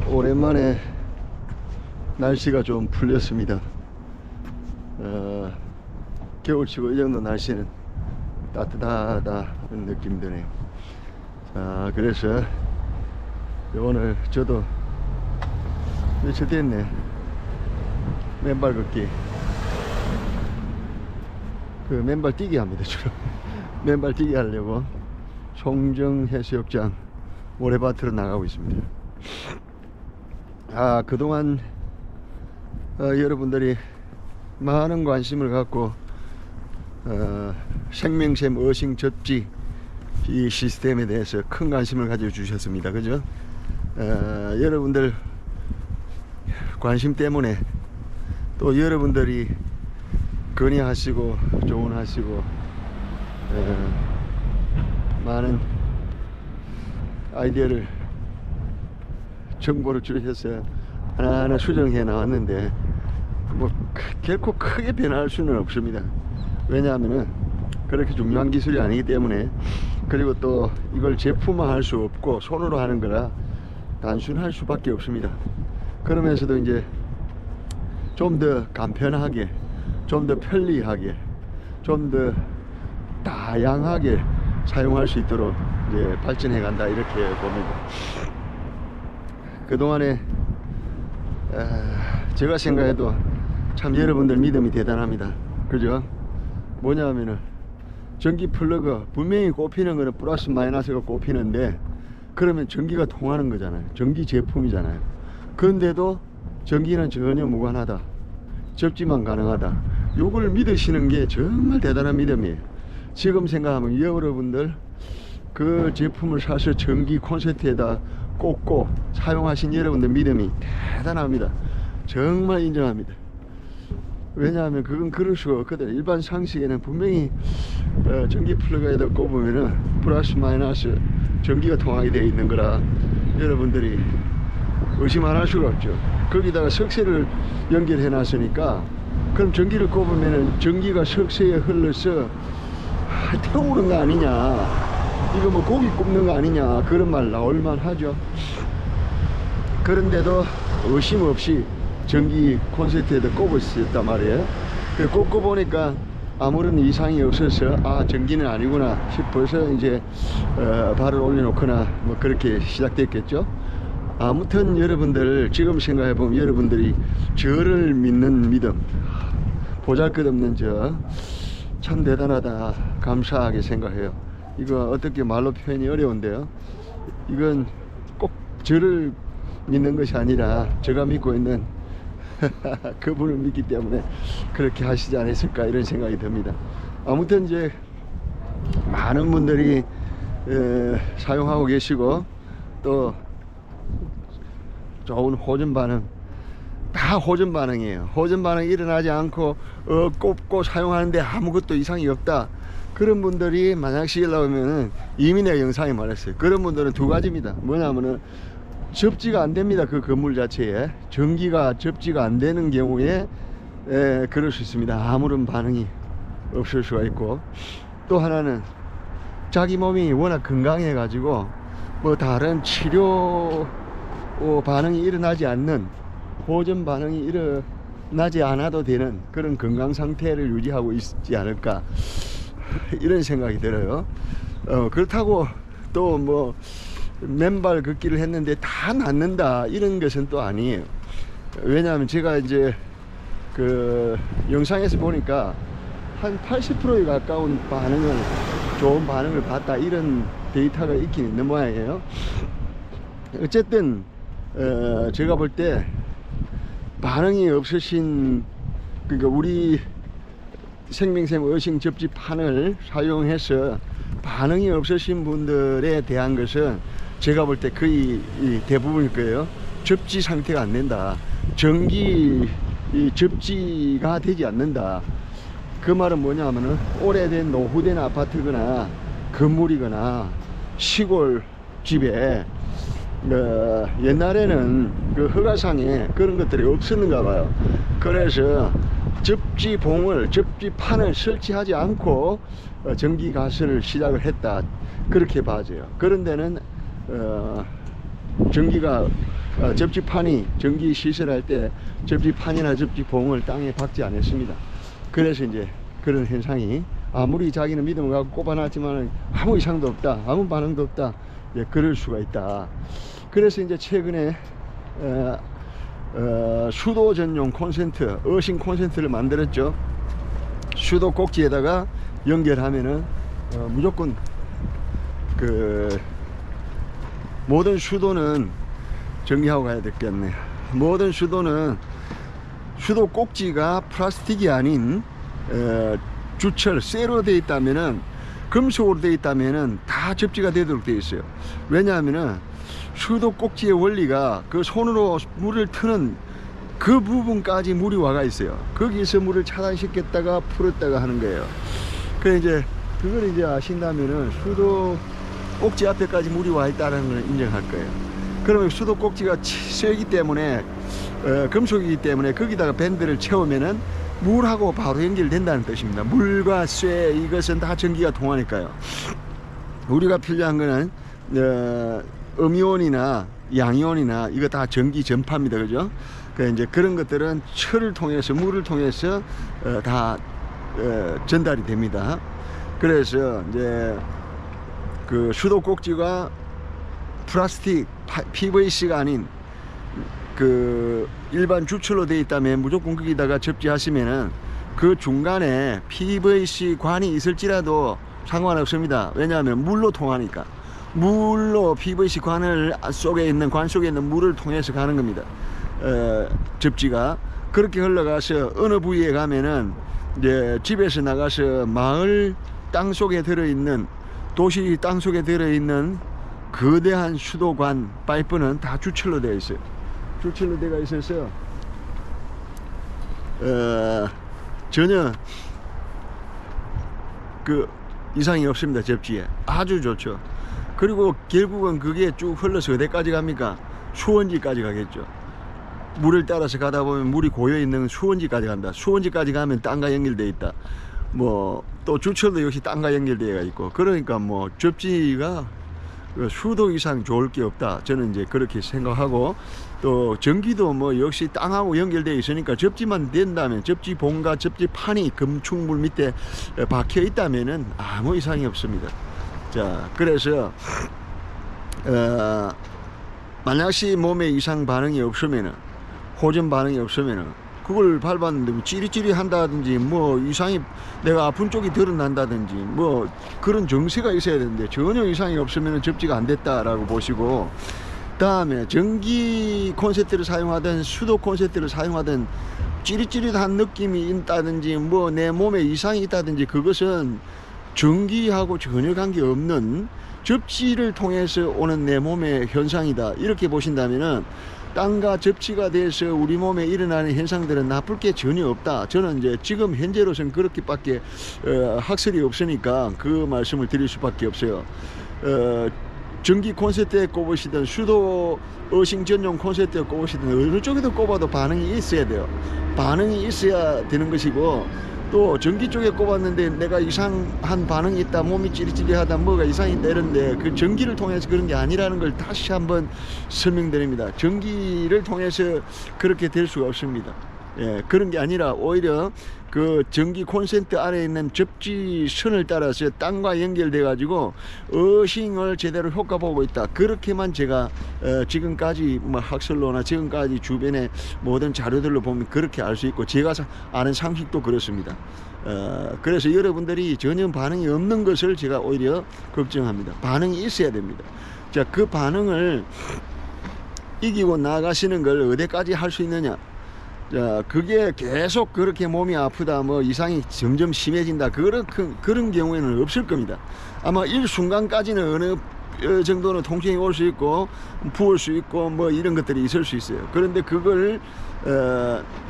오랜만에 날씨가 좀 풀렸습니다. 겨울치고 이 정도 날씨는 따뜻하다는 느낌이 드네요. 자, 그래서 오늘 저도 며칠 됐네, 맨발 걷기, 맨발 뛰기 합니다. 주로 맨발 뛰기 하려고 송정해수욕장 모래밭으로 나가고 있습니다. 그동안 여러분들이 많은 관심을 갖고 생명샘 어싱 접지 이 시스템에 대해서 큰 관심을 가져 주셨습니다. 그죠? 여러분들 관심 때문에 또 여러분들이 건의하시고 조언하시고 많은 아이디어를 정보를 주셔서 하나하나 수정해 나왔는데 결코 크게 변할 수는 없습니다. 왜냐하면은 그렇게 중요한 기술이 아니기 때문에. 그리고 또 이걸 제품화할 수 없고 손으로 하는 거라 단순할 수밖에 없습니다. 그러면서도 이제 좀 더 간편하게, 좀 더 편리하게, 좀 더 다양하게 사용할 수 있도록 이제 발전해 간다, 이렇게 봅니다. 그동안에 제가 생각해도 참 여러분들 믿음이 대단합니다. 그죠? 뭐냐 하면은 전기 플러그 분명히 꼽히는 거는 플러스 마이너스가 꼽히는데 그러면 전기가 통하는 거잖아요. 전기 제품이잖아요. 그런데도 전기는 전혀 무관하다, 접지만 가능하다, 요걸 믿으시는 게 정말 대단한 믿음이에요. 지금 생각하면 여러분들 그 제품을 사서 전기 콘센트에다 꽂고 사용하신 여러분들 믿음이 대단합니다. 정말 인정합니다. 왜냐하면 그건 그럴 수가 없거든. 일반 상식에는 분명히 전기 플러그에다 꼽으면은 플러스 마이너스 전기가 통하게 되어 있는 거라 여러분들이 의심 안 할 수가 없죠. 거기다가 석쇠를 연결해 놨으니까 그럼 전기를 꼽으면은 전기가 석쇠에 흘러서 태우는 거 아니냐, 이거 뭐 고기 굽는 거 아니냐, 그런 말 나올만 하죠. 그런데도 의심 없이 전기 콘센트에다 꼽았단 말이에요. 꼽고 보니까 아무런 이상이 없어서 전기는 아니구나 싶어서 이제 발을 올려놓거나 뭐 그렇게 시작됐겠죠. 아무튼 여러분들 지금 생각해보면 여러분들이 저를 믿는 믿음, 보잘것없는 저 참 대단하다, 감사하게 생각해요. 이거 어떻게 말로 표현이 어려운데요. 이건 꼭 저를 믿는 것이 아니라 제가 믿고 있는 그분을 믿기 때문에 그렇게 하시지 않았을까, 이런 생각이 듭니다. 아무튼 이제 많은 분들이 사용하고 계시고 또 좋은 호전 반응, 다 호전 반응이에요. 호전 반응이 일어나지 않고 꼽고 사용하는데 아무것도 이상이 없다, 그런 분들이 만약 시키려면 이미 내 영상에 말했어요. 그런 분들은 두 가지입니다. 뭐냐면은 접지가 안 됩니다. 그 건물 자체에 전기가 접지가 안 되는 경우에 그럴 수 있습니다. 아무런 반응이 없을 수가 있고, 또 하나는 자기 몸이 워낙 건강해 가지고 뭐 다른 치료 반응이 일어나지 않는, 호전 반응이 일어나지 않아도 되는 그런 건강 상태를 유지하고 있지 않을까, 이런 생각이 들어요. 그렇다고 또 뭐 맨발 걷기를 했는데 다 낫는다, 이런 것은 또 아니에요. 왜냐하면 제가 이제 그 영상에서 보니까 한 80%에 가까운 반응을, 좋은 반응을 봤다, 이런 데이터가 있긴 있는 모양이에요. 어쨌든 제가 볼 때 반응이 없으신, 그러니까 우리 생명샘 어싱 접지판을 사용해서 반응이 없으신 분들에 대한 것은 제가 볼 때 거의 대부분일 거예요. 접지 상태가 안 된다, 전기 접지가 되지 않는다. 그 말은 뭐냐 하면은 오래된 노후된 아파트거나 건물이거나 시골 집에 옛날에는 그 허가상에 그런 것들이 없었는가 봐요. 그래서 접지봉을, 접지판을 설치하지 않고 전기 가설을 시작을 했다, 그렇게 봐져요. 그런 데는 전기가 접지판이 전기 시설할 때 접지판이나 접지봉을 땅에 박지 않았습니다. 그래서 이제 그런 현상이 아무리 자기는 믿음을 갖고 꼽아놨지만 아무 이상도 없다, 아무 반응도 없다, 예, 그럴 수가 있다. 그래서 이제 최근에 수도 전용 콘센트, 어싱 콘센트를 만들었죠. 수도 꼭지에다가 연결하면은 무조건 그 모든 수도는 정리하고 가야 되겠네. 모든 수도는 수도 꼭지가 플라스틱이 아닌 주철, 쇠로 되어 있다면은, 금속으로 되어 있다면은 다 접지가 되도록 되어 있어요. 왜냐하면은 수도 꼭지의 원리가 그 손으로 물을 트는 그 부분까지 물이 와가 있어요. 거기서 물을 차단시켰다가 풀었다가 하는 거예요. 그래 이제 그걸 이제 아신다면은 수도 꼭지 앞에까지 물이 와 있다는 걸 인정할 거예요. 그러면 수도 꼭지가 쇠이기 때문에 금속이기 때문에 거기다가 밴드를 채우면은 물하고 바로 연결된다는 뜻입니다. 물과 쇠, 이것은 다 전기가 통하니까요. 우리가 필요한 거는 음이온이나 양이온이나 이거 다 전기 전파입니다. 그죠? 그 이제 그런 것들은 철을 통해서, 물을 통해서 다 전달이 됩니다. 그래서 이제 그 수도 꼭지가 플라스틱, PVC가 아닌 그 일반 주철로 되어 있다면 무조건 거기다가 접지하시면은 그 중간에 PVC 관이 있을지라도 상관없습니다. 왜냐하면 물로 통하니까. 물로 PVC 관을 속에 있는, 관 속에 있는 물을 통해서 가는 겁니다. 접지가 그렇게 흘러가서 어느 부위에 가면은 이제 집에서 나가서 마을 땅 속에 들어있는, 도시 땅 속에 들어있는 거대한 수도관 파이프는 다 주철로 되어 있어요. 주철로 되어 있어서 전혀 그 이상이 없습니다. 접지에 아주 좋죠. 그리고 결국은 그게 쭉 흘러서 어디까지 갑니까? 수원지까지 가겠죠. 물을 따라서 가다 보면 물이 고여 있는 수원지까지 간다. 수원지까지 가면 땅과 연결되어 있다. 뭐 또 주철도 역시 땅과 연결되어 있고, 그러니까 뭐 접지가 수도 이상 좋을 게 없다. 저는 이제 그렇게 생각하고, 또 전기도 뭐 역시 땅하고 연결되어 있으니까 접지만 된다면, 접지봉과 접지판이 금축물 밑에 박혀 있다면은 아무 이상이 없습니다. 자, 그래서 만약시 몸에 이상 반응이 없으면은, 호전 반응이 없으면은 그걸 밟았는데 뭐 찌릿찌릿 한다든지, 뭐 이상이, 내가 아픈 쪽이 드러난다든지, 뭐 그런 정세가 있어야 되는데 전혀 이상이 없으면 접지가 안 됐다라고 보시고, 다음에 전기 콘센트를 사용하든 수도 콘센트를 사용하든 찌릿찌릿한 느낌이 있다든지, 뭐 내 몸에 이상이 있다든지, 그것은 전기하고 전혀 관계없는 접지를 통해서 오는 내 몸의 현상이다, 이렇게 보신다면은 땅과 접지가 돼서 우리 몸에 일어나는 현상들은 나쁠 게 전혀 없다. 저는 이제 지금 현재로서는 그렇게밖에 학설이 없으니까 그 말씀을 드릴 수밖에 없어요. 전기 콘센트에 꼽으시든 수도 어싱 전용 콘센트에 꼽으시든 어느 쪽에도 꼽아도 반응이 있어야 돼요. 반응이 있어야 되는 것이고, 또 전기 쪽에 꼽았는데 내가 이상한 반응이 있다, 몸이 찌릿찌릿하다, 뭐가 이상이 있다 이런데, 그 전기를 통해서 그런 게 아니라는 걸 다시 한번 설명드립니다. 전기를 통해서 그렇게 될 수가 없습니다. 예, 그런 게 아니라 오히려 그 전기 콘센트 안에 있는 접지선을 따라서 땅과 연결돼 가지고 어싱을 제대로 효과 보고 있다. 그렇게만 제가 지금까지 뭐 학설로나 지금까지 주변의 모든 자료들로 보면 그렇게 알 수 있고, 제가 아는 상식도 그렇습니다. 그래서 여러분들이 전혀 반응이 없는 것을 제가 오히려 걱정합니다. 반응이 있어야 됩니다. 자, 그 반응을 이기고 나가시는 걸 어디까지 할 수 있느냐? 자, 그게 계속 그렇게 몸이 아프다, 뭐 이상이 점점 심해진다, 그런 경우에는 없을 겁니다. 아마 일순간까지는 어느 정도는 통증이 올 수 있고 부을 수 있고 뭐 이런 것들이 있을 수 있어요. 그런데 그걸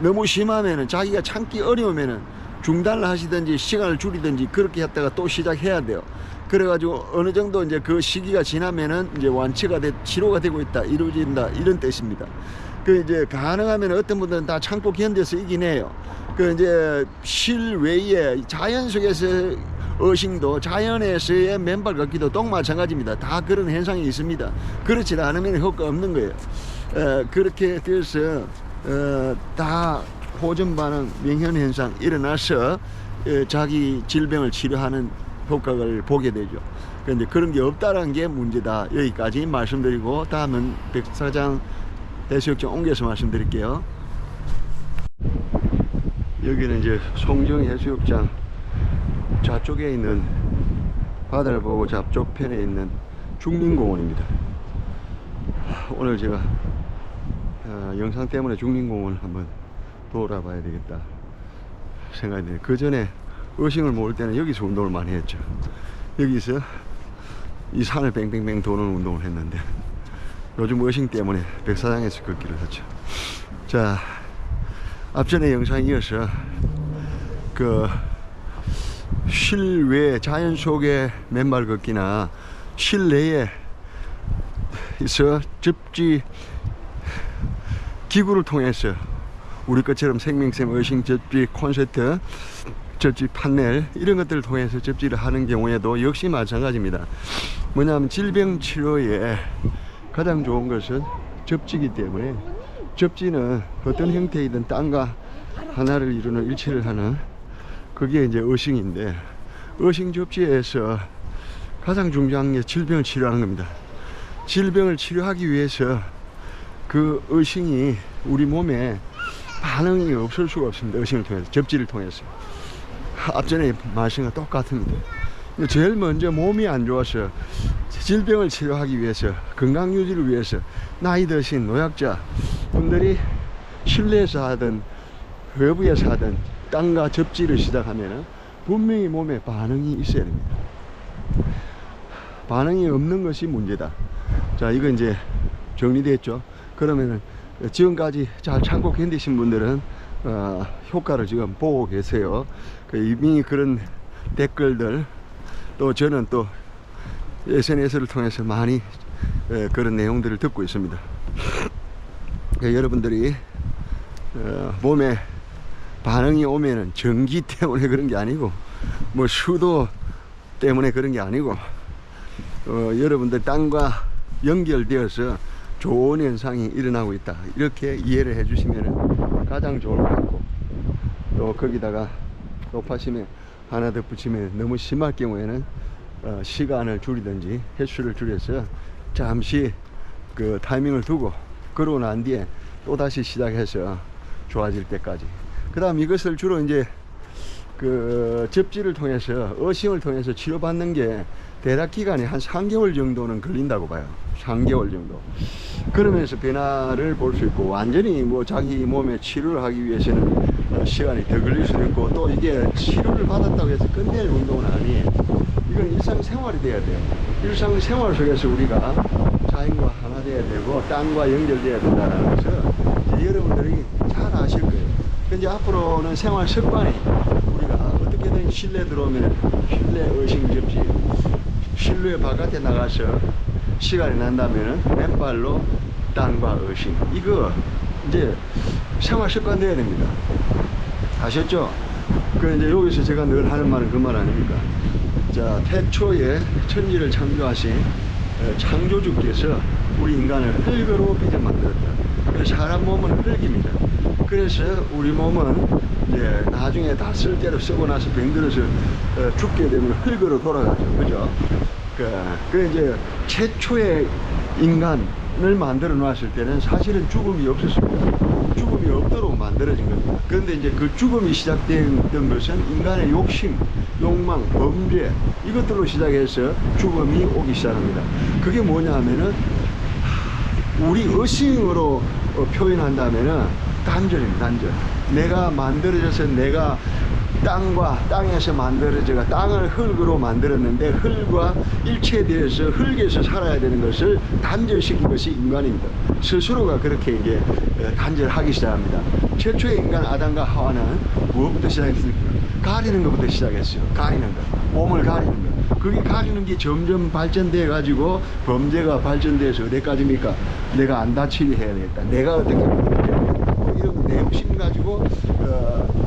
너무 심하면은, 자기가 참기 어려우면은 중단을 하시든지 시간을 줄이든지 그렇게 했다가 또 시작해야 돼요. 그래가지고 어느 정도 이제 그 시기가 지나면은 이제 완치가 치료가 되고 있다, 이루어진다, 이런 뜻입니다. 그 이제 가능하면 어떤 분들은 다 참고 견뎌서 이기네요. 그 이제 실외에 자연 속에서 어싱도, 자연에서의 맨발 걷기도 똑 마찬가지입니다. 다 그런 현상이 있습니다. 그렇지 않으면 효과 없는 거예요. 그렇게 돼서 다 호전 반응 명현 현상 일어나서 자기 질병을 치료하는 효과를 보게 되죠. 그런데 그런 게 없다는 게 문제다. 여기까지 말씀드리고 다음은 백사장 해수욕장 옮겨서 말씀드릴게요. 여기는 이제 송정 해수욕장 좌쪽에 있는 바다를 보고 잡쪽편에 있는 중림공원입니다. 오늘 제가 영상 때문에 중림공원을 한번 돌아봐야 되겠다 생각이 드네요. 그 전에 어싱을 모을 때는 여기서 운동을 많이 했죠. 여기서 이 산을 뱅뱅뱅 도는 운동을 했는데 요즘 어싱 때문에 백사장에서 걷기를 하죠. 자, 앞전에 영상에 이어서 그 실외 자연 속의 맨발 걷기나 실내에 있어 접지 기구를 통해서 우리 것처럼 생명샘 어싱 접지 콘센트 접지 판넬 이런 것들을 통해서 접지를 하는 경우에도 역시 마찬가지입니다. 뭐냐면 질병 치료에 가장 좋은 것은 접지이기 때문에 접지는 어떤 형태이든 땅과 하나를 이루는 일체를 하는 그게 이제 어싱인데 어싱 접지에서 가장 중요한 게 질병을 치료하는 겁니다. 질병을 치료하기 위해서 그 어싱이 우리 몸에 반응이 없을 수가 없습니다. 어싱을 통해서 접지를 통해서 앞전에 말씀과 똑같습니다. 제일 먼저 몸이 안 좋아서 질병을 치료하기 위해서 건강 유지를 위해서 나이 드신 노약자 분들이 실내에서 하든 외부에서 하든 땅과 접지를 시작하면 분명히 몸에 반응이 있어야 됩니다. 반응이 없는 것이 문제다. 자, 이거 이제 정리됐죠. 그러면은 지금까지 잘 참고 견디신 분들은 효과를 지금 보고 계세요. 이미 그런 댓글들 또 저는 또 SNS를 통해서 많이 그런 내용들을 듣고 있습니다. 여러분들이 몸에 반응이 오면은 전기 때문에 그런 게 아니고 뭐 수도 때문에 그런 게 아니고 여러분들 땅과 연결되어서 좋은 현상이 일어나고 있다 이렇게 이해를 해주시면 가장 좋을 것 같고 또 거기다가 높아심에 하나 더 붙이면 너무 심할 경우에는 시간을 줄이든지 횟수를 줄여서 잠시 그 타이밍을 두고 그러고 난 뒤에 또 다시 시작해서 좋아질 때까지. 그 다음 이것을 주로 이제 그 접지를 통해서 어싱을 통해서 치료받는 게 대략 기간이 한 3개월 정도는 걸린다고 봐요. 3개월 정도. 그러면서 변화를 볼 수 있고 완전히 뭐 자기 몸에 치료를 하기 위해서는 시간이 더 걸릴 수도 있고 또 이게 치료를 받았다고 해서 끝낼 운동은 아니에요. 이건 일상생활이 돼야 돼요. 일상생활 속에서 우리가 자연과 하나 돼야 되고 땅과 연결돼야 된다는 것을 이제 여러분들이 잘 아실 거예요. 근데 앞으로는 생활 습관이 우리가 어떻게든 실내 들어오면 실내 어싱 접지 실내 바깥에 나가서 시간이 난다면 맨발로 땅과 어싱 이거 이제 생활 습관 돼야 됩니다. 아셨죠? 그 이제 여기서 제가 늘 하는 말은 그 말 아닙니까? 자, 태초에 천지를 창조하신 창조주께서 우리 인간을 흙으로 빚어 만들었다. 그래서 사람 몸은 흙입니다. 그래서 우리 몸은 이제 나중에 다 쓸 대로 쓰고 나서 병들어서 죽게 되면 흙으로 돌아가죠. 그죠? 그 이제 최초의 인간을 만들어 놨을 때는 사실은 죽음이 없었습니다. 죽음이 없도록 만들어진 겁니다. 그런데 이제 그 죽음이 시작된 것은 인간의 욕심, 욕망, 범죄 이것들로 시작해서 죽음이 오기 시작합니다. 그게 뭐냐 하면은 우리 어싱으로 표현한다면은 단절입니다. 단절. 내가 만들어져서 내가 땅에서 만들어져가 땅을 흙으로 만들었는데 흙과 일체되어서 흙에서 살아야 되는 것을 단절시킨 것이 인간입니다. 스스로가 그렇게 이제 단절하기 시작합니다. 최초의 인간 아담과 하와는 무엇부터 시작했습니까? 가리는 것부터 시작했어요. 가리는 것. 몸을 가리는 것. 그게 가리는 게 점점 발전돼 가지고 범죄가 발전돼서 어디까지입니까? 내가 안 다치게 해야 되겠다. 내가 어떻게 이런 내욕심 가지고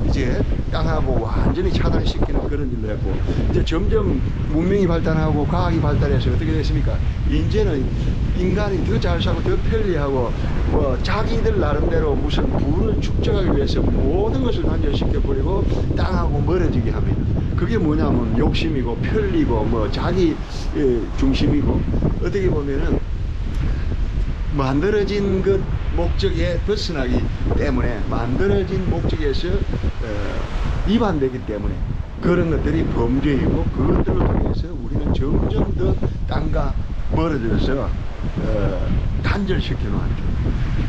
이제 땅하고 완전히 차단시키는 그런 일도 했고 이제 점점 문명이 발달하고 과학이 발달해서 어떻게 됐습니까? 이제는 인간이 더 잘 살고 더 편리하고 뭐 자기들 나름대로 무슨 부를 축적하기 위해서 모든 것을 단절시켜 버리고 땅하고 멀어지게 합니다. 그게 뭐냐면 욕심이고 편리고 뭐 자기 중심이고, 어떻게 보면은 만들어진 것 목적에 벗어나기 때문에, 만들어진 목적에서 위반되기 때문에 그런 것들이 범죄이고, 그것들을 통해서 우리는 점점 더 땅과 멀어져서 단절시켜 놓았죠.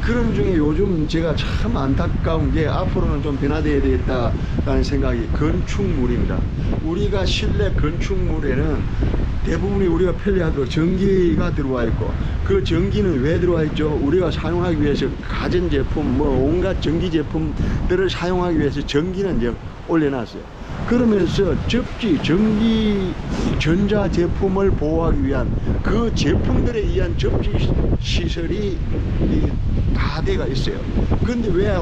그런 중에 요즘 제가 참 안타까운 게, 앞으로는 좀 변화되어야 되겠다라는 생각이 건축물입니다. 우리가 실내 건축물에는 대부분이 우리가 편리하도록 전기가 들어와 있고, 그 전기는 왜 들어와 있죠? 우리가 사용하기 위해서 가전제품, 뭐 온갖 전기 제품들을 사용하기 위해서 전기는 이제 올려놨어요. 그러면서 전기 전자제품을 보호하기 위한 그 제품들에 의한 접지 시설이 다 돼가 있어요. 그런데 왜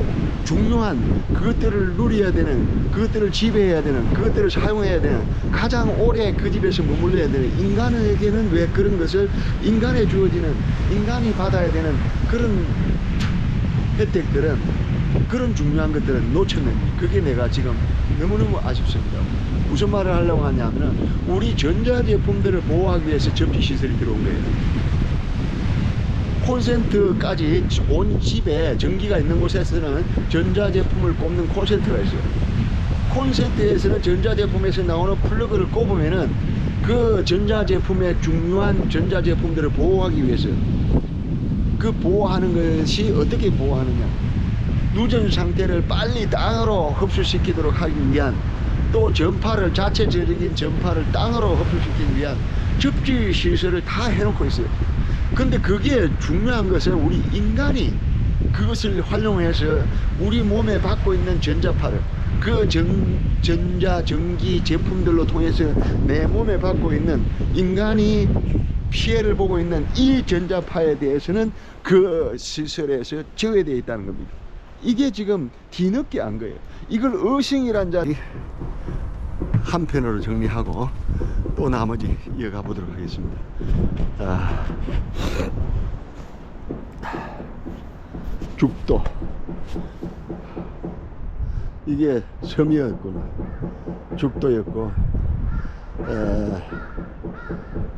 중요한 그것들을 누려야 되는, 그것들을 지배해야 되는, 그것들을 사용해야 되는, 가장 오래 그 집에서 머물러야 되는 인간에게는 왜 그런 것을, 인간에 주어지는, 인간이 받아야 되는 그런 혜택들은, 그런 중요한 것들은 놓쳤는지, 그게 내가 지금 너무너무 아쉽습니다. 무슨 말을 하려고 하냐면은, 우리 전자제품들을 보호하기 위해서 접지시설이 들어온 거예요. 콘센트까지 온 집에 전기가 있는 곳에서는 전자제품을 꼽는 콘센트가 있어요. 콘센트에서는 전자제품에서 나오는 플러그를 꼽으면은 그 전자제품의 중요한 전자제품들을 보호하기 위해서, 그 보호하는 것이 어떻게 보호하느냐, 누전 상태를 빨리 땅으로 흡수시키도록 하기 위한, 또 전파를, 자체적인 전파를 땅으로 흡수시키기 위한 접지 시설을 다 해놓고 있어요. 근데 그게 중요한 것은 우리 인간이 그것을 활용해서 우리 몸에 받고 있는 전자파를, 그 전기 제품들로 통해서 내 몸에 받고 있는, 인간이 피해를 보고 있는 이 전자파에 대해서는 그 시설에서 제외되어 있다는 겁니다. 이게 지금 뒤늦게 안 거예요. 이걸 의식이란 자 한편으로 정리하고 또 나머지 이어가 보도록 하겠습니다. 죽도, 이게 섬이었구나. 죽도였고,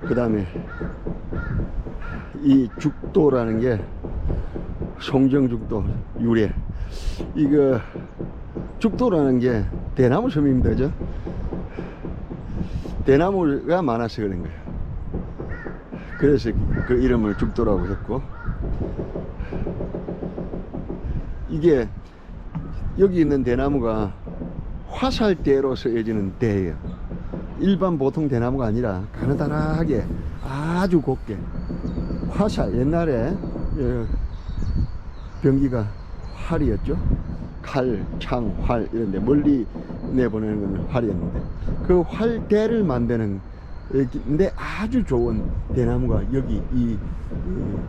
그 다음에 이 죽도라는 게 송정죽도 유래, 이거 죽도라는 게 대나무 섬입니다. 그죠? 대나무가 많아서 그런 거예요. 그래서 그 이름을 죽도라고 했고, 이게 여기 있는 대나무가 화살대로 쓰여지는 대예요. 일반 보통 대나무가 아니라 가느다랗게 아주 곱게 화살, 옛날에 병기가 활이었죠. 칼, 창, 활 이런데 멀리 내보내는 건 활이었는데, 그 활대를 만드는 데 아주 좋은 대나무가 여기 이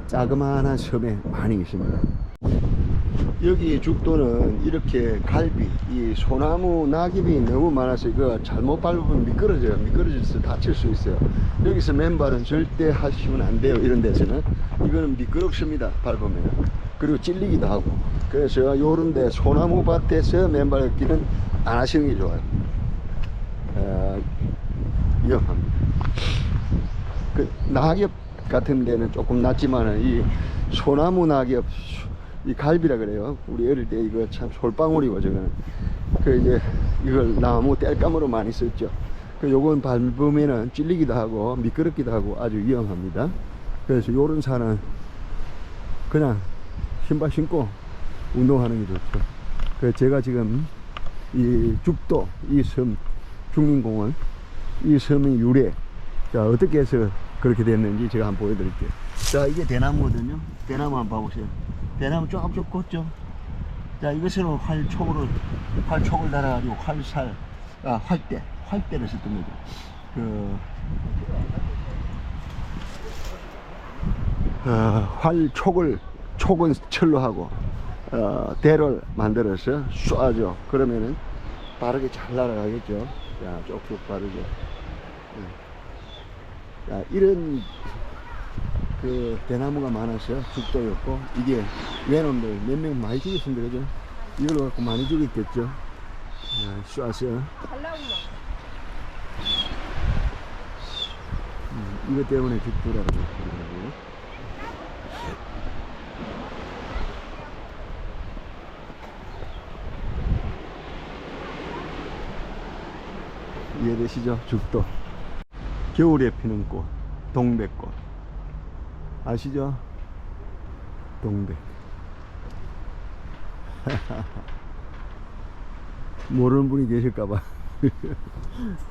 자그마한 섬에 많이 있습니다. 여기 죽도는 이렇게 갈비, 이 소나무 낙엽이 너무 많아서 이거 잘못 밟으면 미끄러져요. 미끄러져서 다칠 수 있어요. 여기서 맨발은 절대 하시면 안 돼요. 이런 데서는 이거는 미끄럽습니다. 밟으면. 그리고 찔리기도 하고. 그래서 요런데 소나무 밭에서 맨발 걷기는 안 하시는 게 좋아요. 위험합니다. 그 낙엽 같은 데는 조금 낫지만은 이 소나무 낙엽, 이 갈비라 그래요. 우리 어릴 때 이거 참 솔방울이고, 저거는 그 이제 이걸 나무 땔감으로 많이 썼죠. 그 요건 밟으면은 찔리기도 하고 미끄럽기도 하고 아주 위험합니다. 그래서 요런 산은 그냥 신발 신고 운동하는 게 좋죠. 그 제가 지금 이 죽도, 이 섬, 중림공원, 이 섬의 유래, 자 어떻게 해서 그렇게 됐는지 제가 한번 보여드릴게요. 자, 이게 대나무거든요. 대나무 한번 봐보세요. 대나무 쭉쭉 꽂죠. 자, 이것은 활촉을 달아가지고 활대를 썼던 거죠. 촉은 철로 하고, 대를 만들어서 쏴죠. 그러면은 바르게 잘 날아가겠죠. 자, 쭉쭉 바르죠. 자, 이런 그 대나무가 많아서 죽도였고, 이게 외놈들 몇 명 많이 죽였습니다. 그죠? 이걸로 갖고 많이 죽였겠죠. 쏴서 이것 때문에 죽도라고 그러더라고요. 이해되시죠? 죽도. 겨울에 피는 꽃, 동백꽃. 아시죠? 동백. 모르는 분이 계실까봐.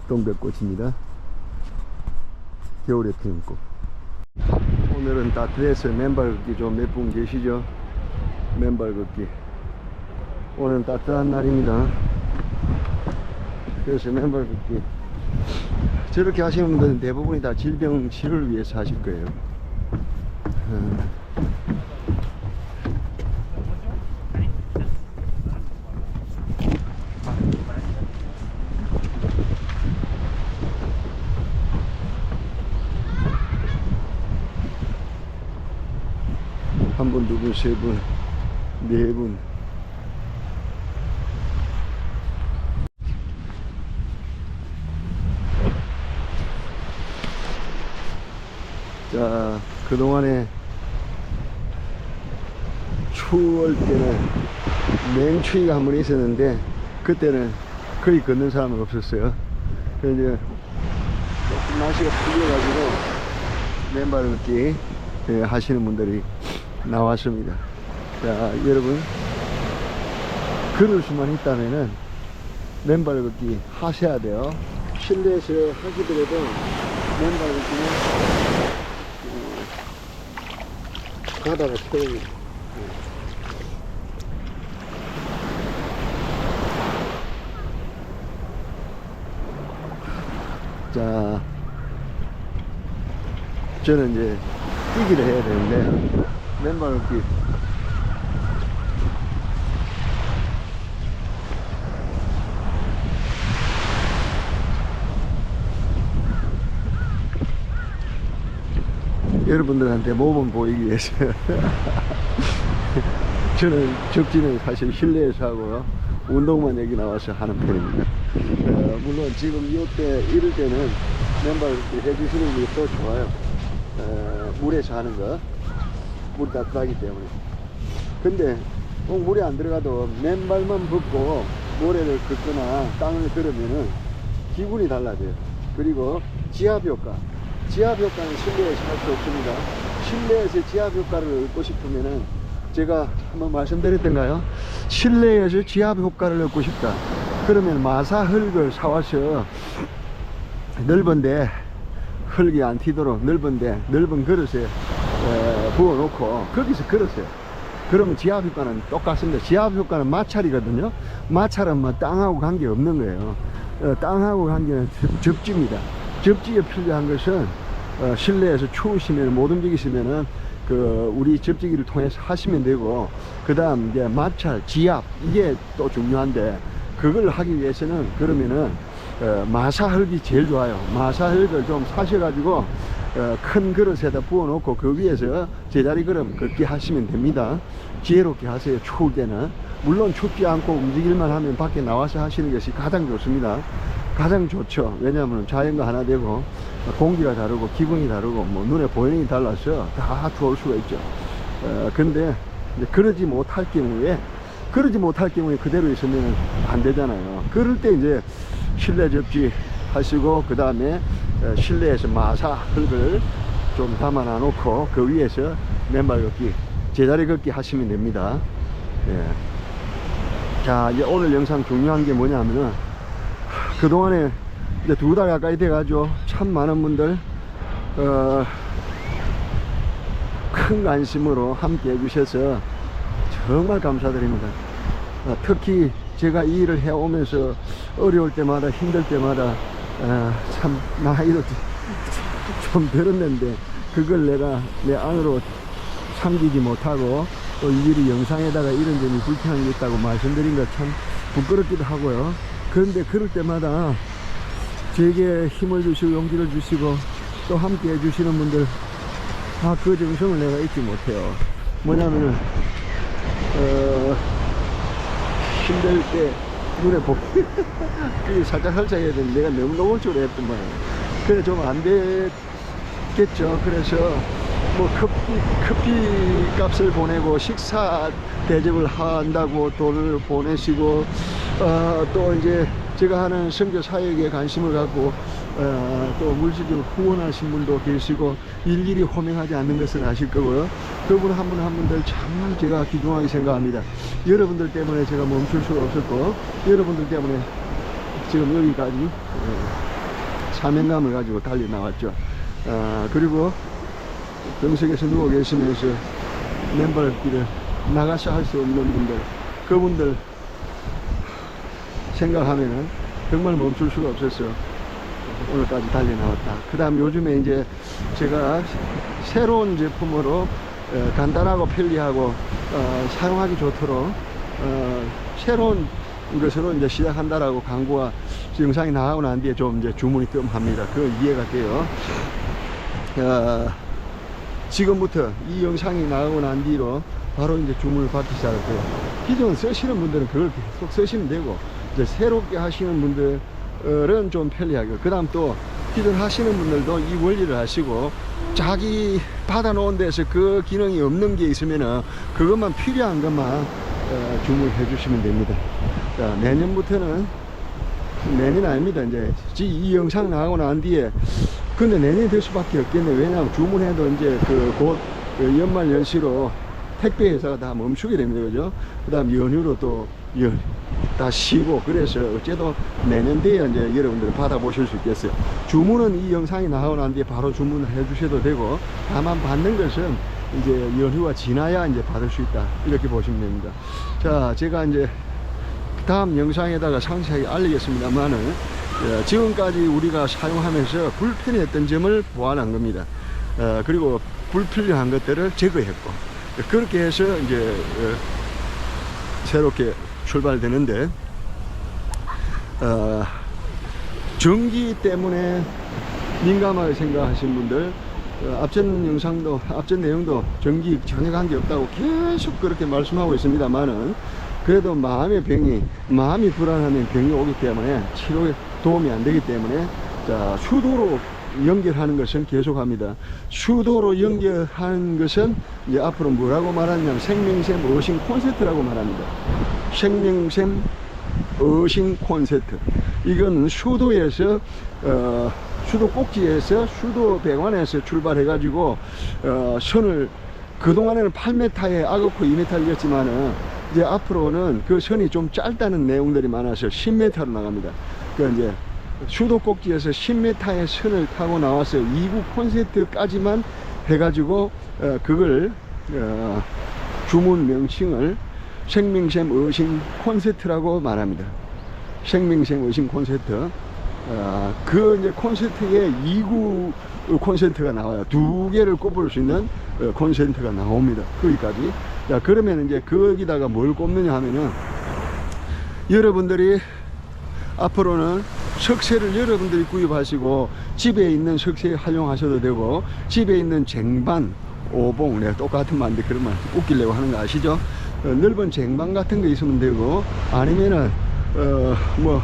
동백꽃입니다. 겨울에 피는 꽃. 오늘은 따뜻해서 맨발 걷기 좀 몇 분 계시죠? 맨발 걷기. 오늘은 따뜻한 날입니다. 그래서 맨발 걷기. 저렇게 하시는 분들은 대부분이 다 질병 치료를 위해서 하실 거예요. 한 분, 두 분, 세 분, 네 분. 자, 그동안에 추울 때는 냉추위가 한 번 있었는데, 그때는 거의 걷는 사람은 없었어요. 그래서 이제 조금 날씨가 풀려가지고 맨발 걷기 하시는 분들이 나왔습니다. 자, 여러분, 걸을 수만 있다면은 맨발 걷기 하셔야 돼요. 실내에서 하시더라도 맨발 걷기는 가다가 태웁니다. 자, 저는 이제 뛰기를 해야 되는데 맨발 걷기 여러분들한테 모범 보이기 위해서 저는 적지는 사실 실내에서 하고요, 운동만 여기 나와서 하는 편입니다. 물론 지금 이때 이럴 때는 맨발 해주시는 게 더 좋아요. 물에서 하는 거, 물이 따뜻하기 때문에. 근데 꼭 물에 안 들어가도 맨발만 벗고 모래를 걷거나 땅을 걸으면은 기분이 달라져요. 그리고 지압 효과, 지압 효과는 실내에서 할 수 없습니다. 실내에서 지압 효과를 얻고 싶으면은, 제가 한번 말씀드렸던가요? 실내에서 지압 효과를 얻고 싶다 그러면 마사 흙을 사와서 넓은데, 흙이 안 튀도록 넓은데 넓은 그릇에 부어 놓고 거기서 걸으세요. 그러면 지압 효과는 똑같습니다. 지압 효과는 마찰이거든요. 마찰은 뭐 땅하고 관계 없는 거예요. 땅하고 관계는 접지입니다. 접지에 필요한 것은 실내에서 추우시면 못 움직이시면은 우리 접지기를 통해서 하시면 되고, 그 다음 이제 마찰, 지압, 이게 또 중요한데, 그걸 하기 위해서는 그러면은 마사흙이 제일 좋아요. 마사흙을 좀 사셔가지고 큰 그릇에다 부어 놓고 그 위에서 제자리 걸음 걷기 하시면 됩니다. 지혜롭게 하세요. 추울 때는. 물론 춥지 않고 움직일만 하면 밖에 나와서 하시는 것이 가장 좋습니다. 가장 좋죠. 왜냐하면 자연과 하나 되고 공기가 다르고 기분이 다르고 뭐 눈에 보이는 게 달라서 다 좋을 수가 있죠. 근데 이제 그러지 못할 경우에 그대로 있으면 안 되잖아요. 그럴 때 이제 실내 접지 하시고, 그 다음에 실내에서 마사 흙을 좀 담아 놓고 그 위에서 맨발 걷기, 제자리 걷기 하시면 됩니다. 예. 자, 이제 오늘 영상 중요한 게 뭐냐면은, 그동안에 이제 2달 가까이 돼가지고 참 많은 분들 큰 관심으로 함께 해주셔서 정말 감사드립니다. 특히 제가 이 일을 해오면서 어려울 때마다 힘들 때마다 참 나이도 좀 들었는데 그걸 내가 내 안으로 삼기지 못하고 또 이 일이 영상에다가 이런 점이 불편한 게 있다고 말씀드린 거 참 부끄럽기도 하고요. 그런데 그럴 때마다 제게 힘을 주시고 용기를 주시고 또 함께 해주시는 분들 그 정성을 내가 잊지 못해요. 뭐냐면은 힘들 때 눈에 보기 그게 살짝 설정해야 되는데 내가 너무 노골적으로 했던 거예요. 그래 좀 안 됐겠죠. 그래서 뭐 커피 값을 보내고 식사 대접을 한다고 돈을 보내시고 또 이제 제가 하는 선교 사역에 관심을 갖고 또 물질적으로 후원하신 분도 계시고 일일이 호명하지 않는 것을 아실 거고요. 그분 한 분 한 분들 정말 제가 귀중하게 생각합니다. 여러분들 때문에 제가 멈출 수가 없었고 여러분들 때문에 지금 여기까지 사명감을 가지고 달리 나왔죠. 그리고 병석에서 누워 계시면서 맨발길을 나가서 할 수 없는 분들, 그분들 생각하면은 정말 멈출 수가 없었어요. 오늘까지 달리 나왔다. 그 다음 요즘에 이제 제가 새로운 제품으로 간단하고 편리하고 사용하기 좋도록 새로운 것으로 이제 시작한다라고 광고가 영상이 나가고 난 뒤에 좀 이제 주문이 뜸합니다. 그 이해가 돼요. 지금부터 이 영상이 나가고 난 뒤로 바로 이제 주문을 받기 시작할 거예요. 기존 쓰시는 분들은 그걸 계속 쓰시면 되고, 이제 새롭게 하시는 분들은 좀 편리하게, 그 다음 또 기존 하시는 분들도 이 원리를 하시고 자기 받아놓은 데서 그 기능이 없는 게 있으면은 그것만 필요한 것만 주문해 주시면 됩니다. 자, 내년부터는, 내년 아닙니다. 이제 이 영상 나가고 난 뒤에, 근데 내년이 될 수밖에 없겠네. 왜냐하면 주문해도 이제 곧 연말 연시로 택배 회사가 다 멈추게 됩니다. 그죠? 그 다음 연휴로 또 다 쉬고, 그래서 어째도 내년 뒤에 이제 여러분들이 받아보실 수 있겠어요. 주문은 이 영상이 나가고 난 뒤에 바로 주문을 해 주셔도 되고, 다만 받는 것은 이제 연휴가 지나야 이제 받을 수 있다, 이렇게 보시면 됩니다. 자, 제가 이제 다음 영상에다가 상세하게 알리겠습니다만은, 지금까지 우리가 사용하면서 불편했던 점을 보완한 겁니다. 그리고 불필요한 것들을 제거했고, 그렇게 해서 이제 새롭게 출발되는데, 전기 때문에 민감하게 생각하신 분들, 앞전 영상도, 앞전 내용도 전기 전혀 관계 없다고 계속 그렇게 말씀하고 있습니다만은, 그래도 마음의 불안하면 병이 오기 때문에 치료에 도움이 안 되기 때문에, 자, 수도로 연결하는 것은 계속합니다. 수도로 연결하는 것은 이제 앞으로 뭐라고 말하냐면 생명샘 어신 콘센트라고 말합니다. 생명샘 어신 콘센트. 이건 수도에서 수도 꼭지에서, 수도 배관에서 출발해 가지고 선을, 그동안에는 8m에 아그코 2m였지만은 이제 앞으로는 그 선이 좀 짧다는 내용들이 많아서 10m로 나갑니다. 그 이제 수도 꼭지에서 10m의 선을 타고 나와서 2구 콘센트까지만 해가지고 그걸 주문 명칭을 생명샘 어신 콘센트라고 말합니다. 생명샘 어신 콘센트. 그 이제 콘센트에 2구 콘센트가 나와요. 2개를 꼽을 수 있는 콘센트가 나옵니다. 거기까지. 자, 그러면 이제 거기다가 뭘 꼽느냐 하면은, 여러분들이 앞으로는 석쇠를 여러분들이 구입하시고 집에 있는 석쇠 활용하셔도 되고, 집에 있는 쟁반, 오봉, 내가 똑같은 말인데 그런 말 웃기려고 하는 거 아시죠? 넓은 쟁반 같은 거 있으면 되고, 아니면은 뭐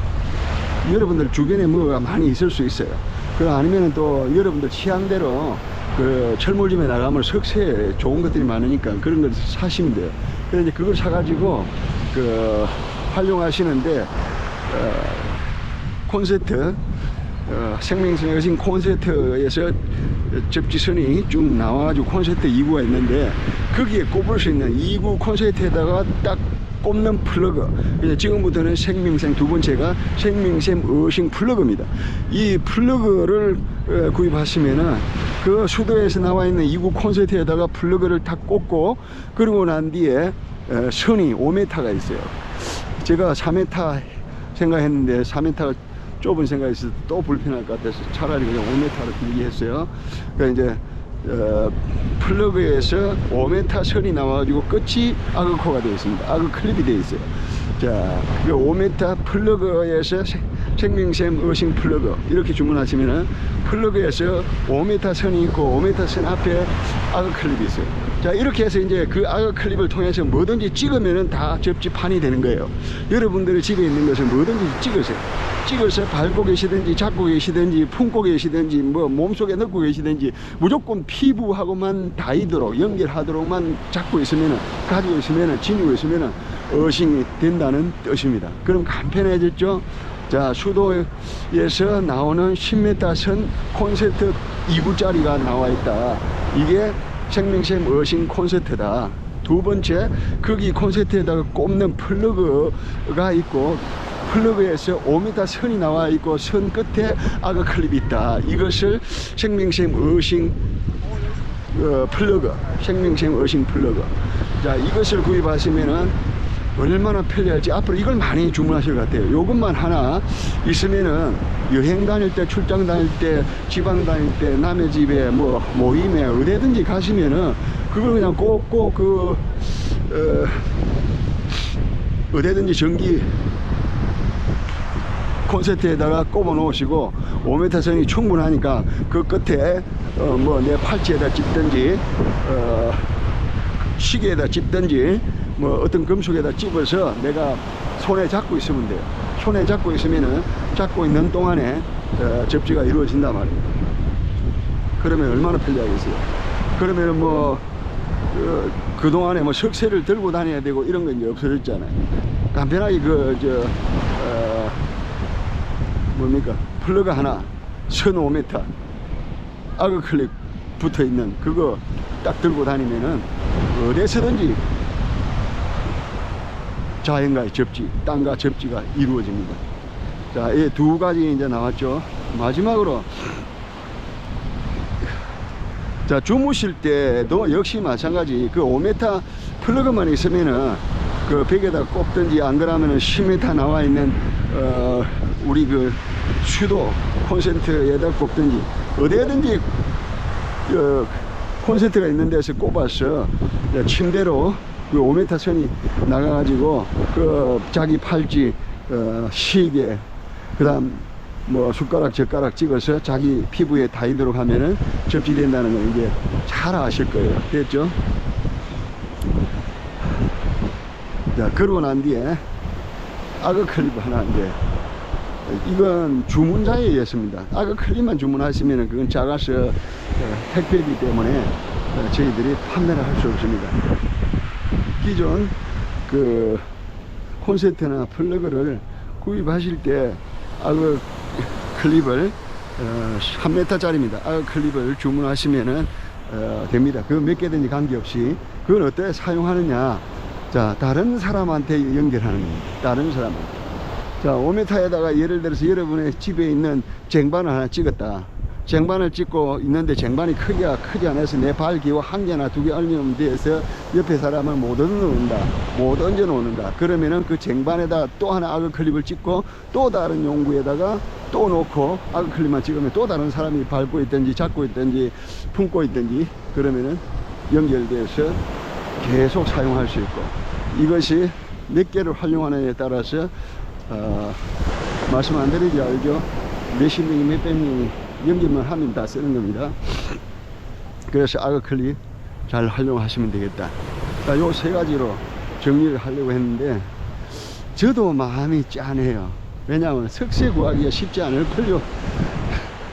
여러분들 주변에 뭐가 많이 있을 수 있어요. 그 아니면은 또 여러분들 취향대로 그 철물점에 나가면 석쇠 좋은 것들이 많으니까 그런 걸 사시면 돼요. 그래서 이제 그걸 사가지고 그 활용하시는데, 콘센트, 생명샘 어신 콘센트에서 접지선이 쭉 나와가지고 콘센트 2구가 있는데, 거기에 꼽을 수 있는 2구 콘센트에다가 딱 꼽는 플러그. 그래서 지금부터는 생명샘, 두 번째가 생명샘 어신 플러그입니다. 이 플러그를 구입하시면은 그 수도에서 나와 있는 2구 콘센트에다가 플러그를 딱 꽂고, 그러고 난 뒤에 선이 5m가 있어요. 제가 4m 생각했는데 4m가 좁은 생각이 있어서 또 불편할 것 같아서 차라리 그냥 5m로 길게 했어요. 그러니까 이제 플러그에서 5m 선이 나와가지고 끝이 아그코가 되어 있습니다. 아그 클립이 되어 있어요. 자, 그 5m 플러그에서 생명샘 어싱 플러그 이렇게 주문하시면은 플러그에서 5m 선이 있고 5m 선 앞에 아그 클립이 있어요. 자, 이렇게 해서 이제 그 아그 클립을 통해서 뭐든지 찍으면은 다 접지판이 되는 거예요. 여러분들이 집에 있는 것을 뭐든지 찍으세요. 찍어서 밟고 계시든지 잡고 계시든지 품고 계시든지 뭐 몸속에 넣고 계시든지 무조건 피부하고만 닿이도록 연결하도록만 잡고 있으면은, 가지고 있으면은, 지니고 있으면은 어싱이 된다는 뜻입니다. 그럼 간편해졌죠. 자, 수도에서 나오는 10m 선 콘센트 2구짜리가 나와 있다. 이게 생명샘 어싱 콘센트다. 두 번째, 거기 콘센트에다가 꼽는 플러그가 있고, 플러그에서 5m 선이 나와 있고 선 끝에 아그 클립이 있다. 이것을 생명샘 어싱 플러그, 생명샘 어싱 플러그. 자, 이것을 구입하시면은 얼마나 편리할지 앞으로 이걸 많이 주문하실 것 같아요. 요것만 하나 있으면은 여행 다닐 때, 출장 다닐 때, 지방 다닐 때, 남의 집에 뭐 모임에 어디든지 가시면은 그걸 그냥 꼭꼭 어디든지 전기 콘센트에다가 꼽아 놓으시고 5m 선이 충분하니까 그 끝에 뭐 내 팔찌에다 찝든지 시계에다 찝든지 뭐 어떤 금속에다 찝어서 내가 손에 잡고 있으면 돼요. 손에 잡고 있으면은 잡고 있는 동안에 접지가 이루어진단 말이에요. 그러면 얼마나 편리하겠어요. 그러면 뭐 그동안에 뭐 석쇠를 들고 다녀야 되고 이런 건 이제 없어졌잖아요. 간편하게 뭡니까? 플러그 하나, 선 5m, 아그 클립 붙어 있는 그거 딱 들고 다니면은 어디서든지 자연과의 접지, 땅과 접지가 이루어집니다. 자, 이 두 가지 이제 나왔죠. 마지막으로, 자, 주무실 때도 역시 마찬가지. 그 5m 플러그만 있으면은 그 벽에다 꼽든지 안 그러면은 10m 나와 있는 우리 그 수도 콘센트에다 꼽든지 어디에든지 콘센트가 있는 데서 꼽아서 침대로 그 5m 선이 나가가지고 그 자기 팔찌, 시계, 그 다음 뭐 숟가락 젓가락 찍어서 자기 피부에 닿이도록 하면은 접지된다는 걸 이제 잘 아실 거예요. 됐죠? 자, 그러고 난 뒤에 아그 클립 하나 이제, 이건 주문자에 의해서입니다. 아그 클립만 주문하시면은 그건 작아서 택배이기 때문에 저희들이 판매를 할 수 없습니다. 기존 그 콘센트나 플러그를 구입하실 때 아그 클립을 3m 짜리입니다. 아그 클립을 주문하시면은 됩니다. 그 몇 개든지 관계없이. 그건 어떻게 사용하느냐. 자, 다른 사람한테 연결하는 겁니다. 다른 사람한테. 자, 5m에다가 예를 들어서 여러분의 집에 있는 쟁반을 하나 찍었다. 쟁반을 찍고 있는데 쟁반이 크기가 크지 않아서 내 발 기호 한 개나 두 개 얹으면 돼서 옆에 사람을 못 얹어 놓는다. 그러면은 그 쟁반에다 또 하나 아그 클립을 찍고 또 다른 용구에다가 또 놓고 아그 클립만 찍으면 또 다른 사람이 밟고 있든지 잡고 있든지 품고 있든지 그러면은 연결돼서 계속 사용할 수 있고, 이것이 몇 개를 활용하느냐에 따라서 말씀 안 드리지 알죠? 몇십 명이 몇백 명이 연결만 하면 다 쓰는 겁니다. 그래서 아그 클립 잘 활용하시면 되겠다. 요 세 가지로 정리를 하려고 했는데 저도 마음이 짠해요. 왜냐하면 석쇠 구하기가 쉽지 않을 걸요.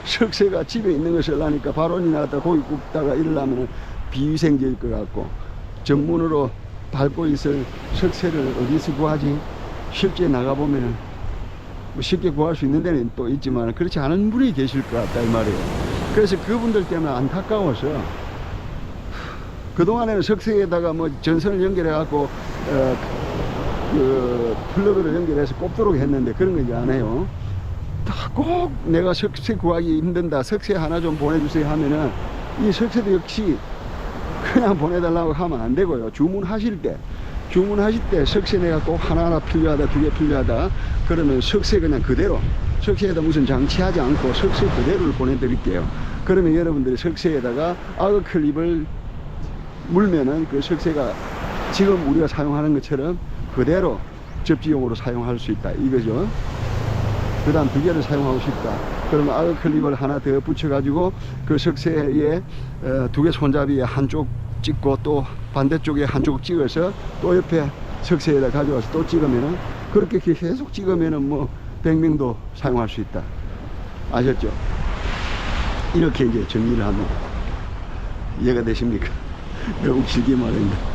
석쇠가 집에 있는 것을 하니까 발원이 나갔다 고기 굽다가 이러려면 비위생적일 것 같고, 전문으로 밟고 있을 석쇠를 어디서 구하지? 실제 나가보면은 뭐 쉽게 구할 수 있는 데는 또 있지만 그렇지 않은 분이 계실 것 같다 이 말이에요. 그래서 그분들 때문에 안타까워서 그동안에는 석쇠에다가 뭐 전선을 연결해 갖고 그 플러그를 연결해서 꼽도록 했는데 그런 거 이제 안 해요. 다 꼭 내가 석쇠 구하기 힘든다, 석쇠 하나 좀 보내주세요 하면은 이 석쇠도 역시 그냥 보내달라고 하면 안 되고요. 주문하실 때 석쇠 내가 꼭 하나하나 필요하다, 두 개 필요하다 그러면 석쇠 그냥 그대로, 석쇠에다 무슨 장치하지 않고 석쇠 그대로를 보내드릴게요. 그러면 여러분들이 석쇠에다가 아그 클립을 물면은 그 석쇠가 지금 우리가 사용하는 것처럼 그대로 접지용으로 사용할 수 있다 이거죠. 그 다음 2개를 사용하고 싶다. 그러면 아크 클립을 하나 더 붙여가지고 그 석쇠에 2개 손잡이에 한쪽 찍고 또 반대쪽에 한쪽 찍어서 또 옆에 석쇠에다 가져와서 또 찍으면은, 그렇게 계속 찍으면은 뭐 100명도 사용할 수 있다. 아셨죠? 이렇게 이제 정리를 합니다. 이해가 되십니까? 너무 길게 말했는데.